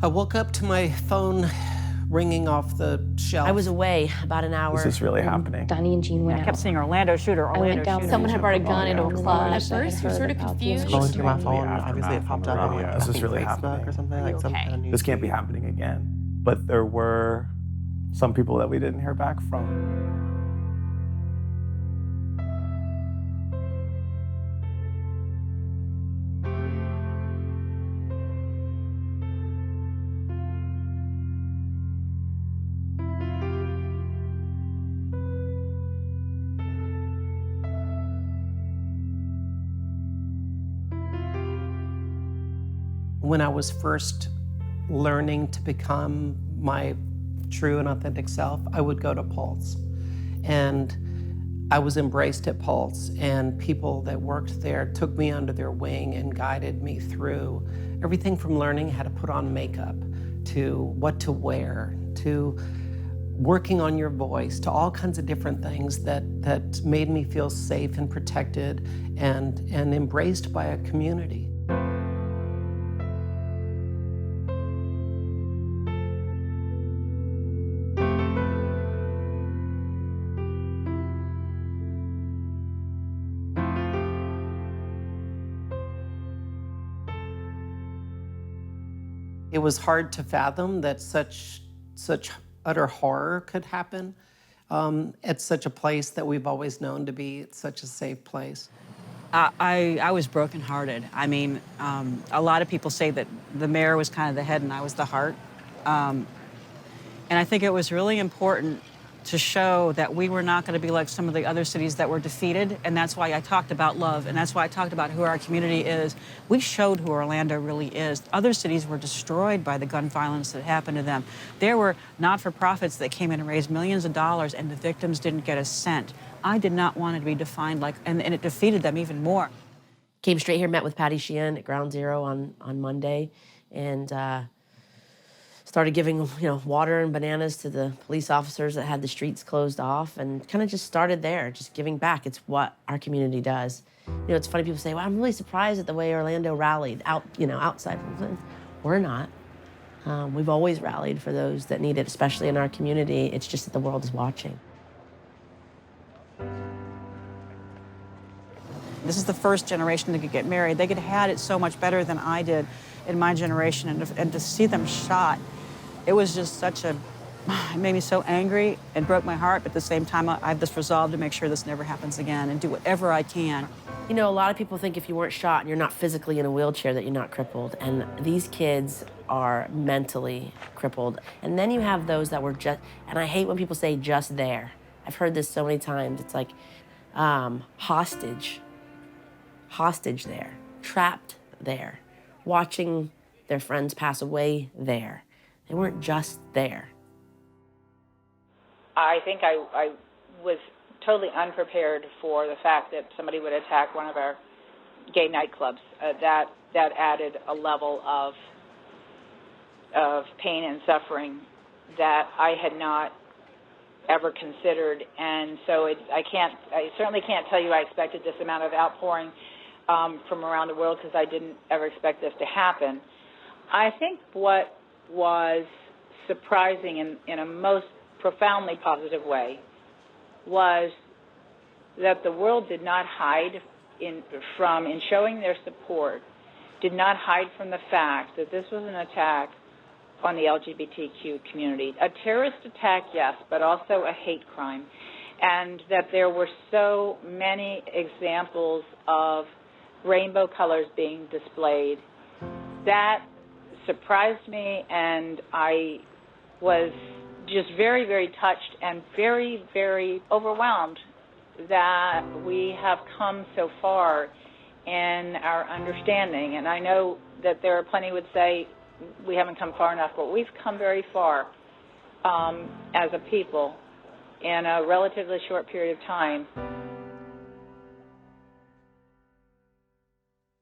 I woke up to my phone ringing off the shelf. I was away about an hour. Is this really happening? Donnie and Jean went I kept seeing Orlando shooter, Orlando shooter. Someone had brought a gun into a club. At first, you're sort of confused. Scrolling through my phone, obviously it popped up on Is this really happening? or something like some kind of news. This can't be happening again. But there were some people that we didn't hear back from. When I was first learning to become my true and authentic self, I would go to Pulse. And I was embraced at Pulse, and people that worked there took me under their wing and guided me through everything from learning how to put on makeup, to what to wear, to working on your voice, to all kinds of different things that made me feel safe and protected and embraced by a community. It was hard to fathom that such utter horror could happen at such a place that we've always known to be such a safe place. I was brokenhearted. I mean, a lot of people say that the mayor was kind of the head and I was the heart. And I think it was really important to show that we were not going to be like some of the other cities that were defeated, and that's why I talked about love, and that's why I talked about who our community is. We showed who Orlando really is. Other cities were destroyed by the gun violence that happened to them. There were not-for-profits that came in and raised millions of dollars, and the victims didn't get a cent. I did not want it to be defined like, and it defeated them even more. Came straight here, met with Patty Sheehan at Ground Zero on Monday, and started giving, water and bananas to the police officers that had the streets closed off, and kind of just started there, just giving back. It's what our community does. It's funny, people say, well, I'm really surprised at the way Orlando rallied outside. We're not. We've always rallied for those that need it, especially in our community. It's just that the world is watching. This is the first generation that could get married. They could have had it so much better than I did in my generation, and to see them shot, it was just it made me so angry and broke my heart, but at the same time, I have this resolve to make sure this never happens again and do whatever I can. A lot of people think if you weren't shot and you're not physically in a wheelchair that you're not crippled, and these kids are mentally crippled. And then you have those that were just, and I hate when people say just there. I've heard this so many times. It's like hostage there, trapped there, watching their friends pass away there. They weren't just there. I think I was totally unprepared for the fact that somebody would attack one of our gay nightclubs. That added a level of pain and suffering that I had not ever considered, and so I certainly can't tell you I expected this amount of outpouring from around the world, because I didn't ever expect this to happen. I think what was surprising in a most profoundly positive way was that the world did not hide in showing their support, did not hide from the fact that this was an attack on the LGBTQ community. A terrorist attack, yes, but also a hate crime. And that there were so many examples of rainbow colors being displayed. That surprised me, and I was just very, very touched and very, very overwhelmed that we have come so far in our understanding. And I know that there are plenty who would say we haven't come far enough, but we've come very far as a people in a relatively short period of time.